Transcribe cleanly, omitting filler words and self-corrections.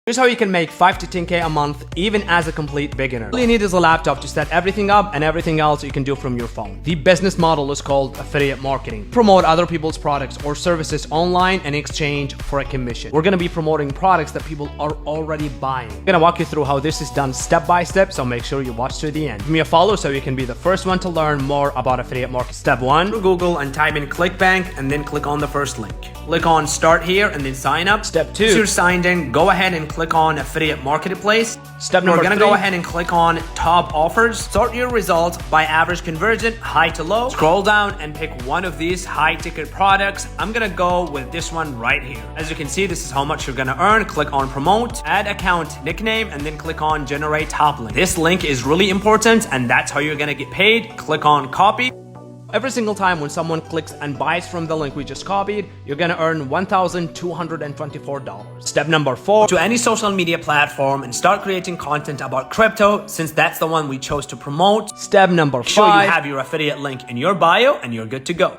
Here's how you can make 5 to 10K a month even as a complete beginner. All you need is a laptop to set everything up, and everything else you can do from your phone. The business model is called affiliate marketing. Promote other people's products or services online in exchange for a commission. We're gonna be promoting products that people are already buying. I'm gonna walk you through how this is done step by step, so make sure you watch to the end. Give me a follow so you can be the first one to learn more about affiliate marketing. Step 1, go to Google and type in ClickBank and then click on the first link. Click on start here and then sign up. Step 2, once you're signed in, go ahead and click on affiliate marketplace. Step number 3, we're gonna go ahead and click on top offers. Sort your results by average conversion, high to low. Scroll down and pick one of these high ticket products. I'm gonna go with this one right here. As you can see, this is how much you're gonna earn. Click on promote, add account nickname, and then click on generate top link. This link is really important and that's how you're gonna get paid. Click on copy. Every single time when someone clicks and buys from the link we just copied, you're gonna earn $1,224. Step number 4, to any social media platform and start creating content about crypto, since that's the one we chose to promote. Step number 5, make sure you have your affiliate link in your bio and you're good to go.